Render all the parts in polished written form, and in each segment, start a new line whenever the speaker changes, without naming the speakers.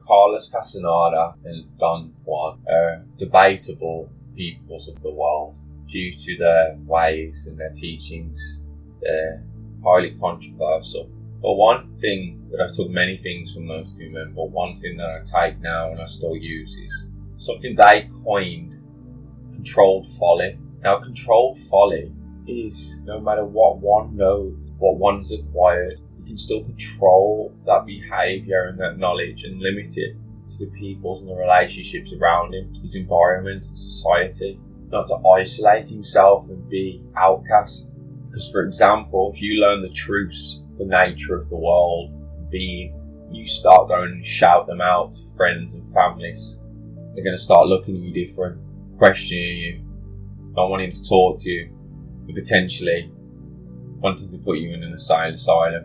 Carlos Castaneda and Don Juan are debatable peoples of the world due to their ways and their teachings. They're highly controversial. But one thing that I took many things from those two men, but one thing that I take now and I still use is something they coined: controlled folly. Now, controlled folly is no matter what one knows, what one's acquired, you can still control that behaviour and that knowledge and limit it to the peoples and the relationships around him, his environment and society, not to isolate himself and be outcast. Because, for example, if you learn the truths, the nature of the world, being, you start going and shout them out to friends and families, they're going to start looking at you different, questioning you, not wanting to talk to you, and potentially wanting to put you in an asylum.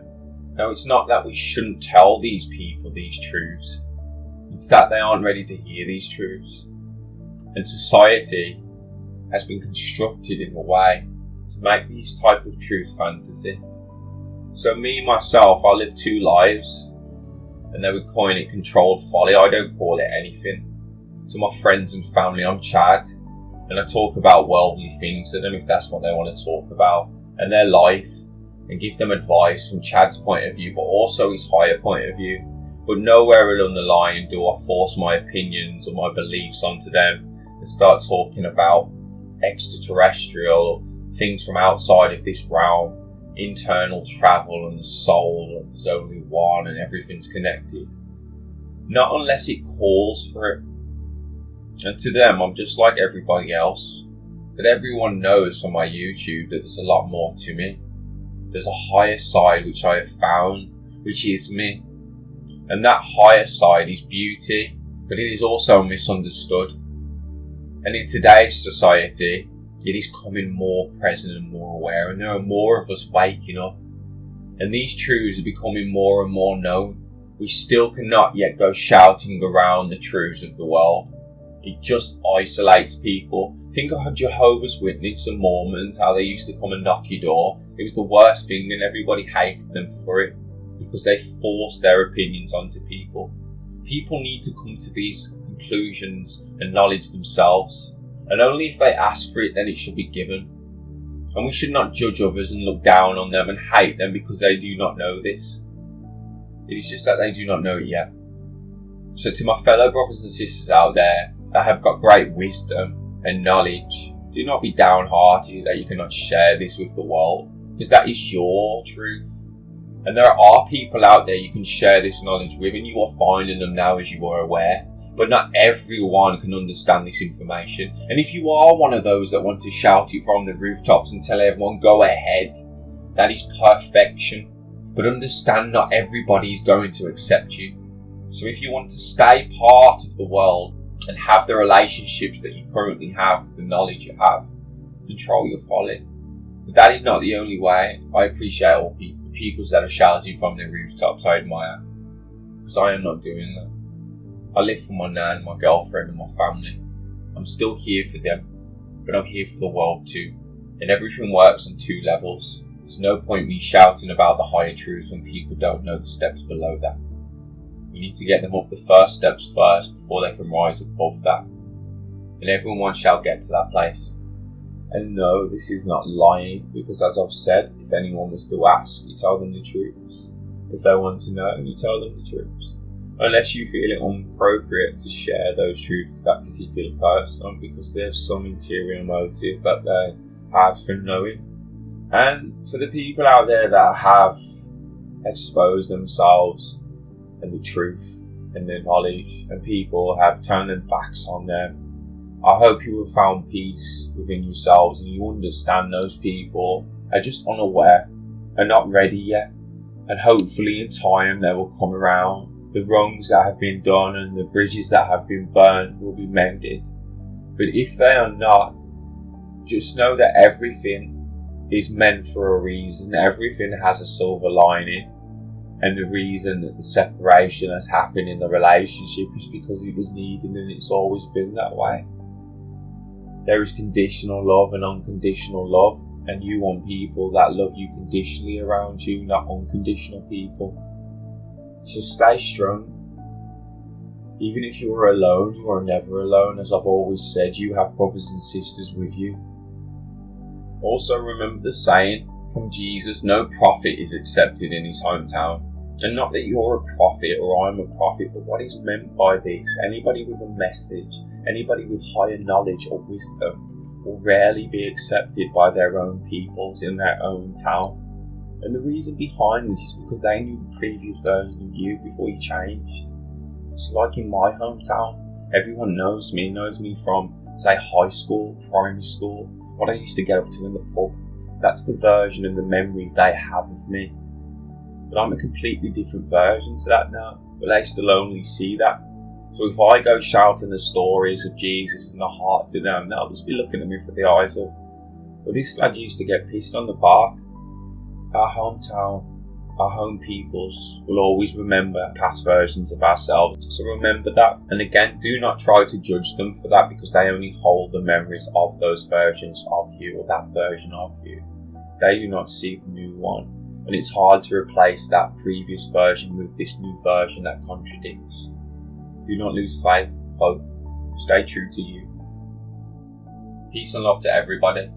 Now, it's not that we shouldn't tell these people these truths, it's that they aren't ready to hear these truths. And society has been constructed in a way to make these type of truths fantasy. So me, myself, I live two lives, and they would coin it controlled folly. I don't call it anything. To my friends and family, I'm Chad, and I talk about worldly things to them if that's what they want to talk about, and their life, and give them advice from Chad's point of view, but also his higher point of view. But nowhere along the line do I force my opinions or my beliefs onto them and start talking about extraterrestrial things from outside of this realm, internal travel and the soul, and there's only one and everything's connected. Not unless it calls for it. And to them, I'm just like everybody else. But everyone knows from my YouTube that there's a lot more to me. There's a higher side which I have found, which is me. And that higher side is beauty, but it is also misunderstood. And in today's society, it is coming more present and more aware, and there are more of us waking up. And these truths are becoming more and more known. We still cannot yet go shouting around the truths of the world. It just isolates people. Think of Jehovah's Witnesses and Mormons, how they used to come and knock your door. It was the worst thing, and everybody hated them for it because they forced their opinions onto people. People need to come to these conclusions and knowledge themselves, and only if they ask for it then it should be given. And we should not judge others and look down on them and hate them because they do not know this. It is just that they do not know it yet. So to my fellow brothers and sisters out there that have got great wisdom and knowledge, do not be downhearted that you cannot share this with the world, because that is your truth. And there are people out there you can share this knowledge with, and you are finding them now as you are aware. But not everyone can understand this information. And if you are one of those that want to shout it from the rooftops and tell everyone, go ahead, that is perfection. But understand not everybody is going to accept you. So if you want to stay part of the world and have the relationships that you currently have, the knowledge you have, control your folly. But that is not the only way. I appreciate all peoples that are shouting from the rooftops. I admire, because I am not doing that. I live for my nan, my girlfriend and my family. I'm still here for them, but I'm here for the world too. And everything works on two levels. There's no point me shouting about the higher truths when people don't know the steps below that. We need to get them up the first steps first before they can rise above that. And everyone shall get to that place. And no, this is not lying, because as I've said, if anyone was to ask, you tell them the truths. If they want to know, you tell them the truths. Unless you feel it inappropriate to share those truths with that particular person because they have some interior motive that they have for knowing. And for the people out there that have exposed themselves and the truth and their knowledge, and people have turned their backs on them, I hope you have found peace within yourselves and you understand those people are just unaware and not ready yet. And hopefully in time they will come around. The wrongs that have been done and the bridges that have been burned will be mended. But if they are not, just know that everything is meant for a reason. Everything has a silver lining. And the reason that the separation has happened in the relationship is because it was needed, and it's always been that way. There is conditional love and unconditional love, and you want people that love you conditionally around you, not unconditional people. So stay strong, Even if you are alone, you are never alone. As I've always said, you have brothers and sisters with you. Also remember the saying from Jesus, no prophet is accepted in his hometown. And not that you're a prophet or I'm a prophet, but what is meant by this? Anybody with a message, anybody with higher knowledge or wisdom will rarely be accepted by their own peoples in their own town. And the reason behind this is because they knew the previous version of you before you changed. It's like in my hometown, everyone knows me from, say, high school, primary school, what I used to get up to in the pub. That's the version and the memories they have of me. But I'm a completely different version to that now, but they still only see that. So if I go shouting the stories of Jesus and the heart to them, they'll just be looking at me through the eyes of, well, this lad used to get pissed on the bark. Our hometown, our home peoples will always remember past versions of ourselves. So remember that. And again, do not try to judge them for that, because they only hold the memories of those versions of you, or that version of you. They do not see the new one. And it's hard to replace that previous version with this new version that contradicts. Do not lose faith, hope. Stay true to you. Peace and love to everybody.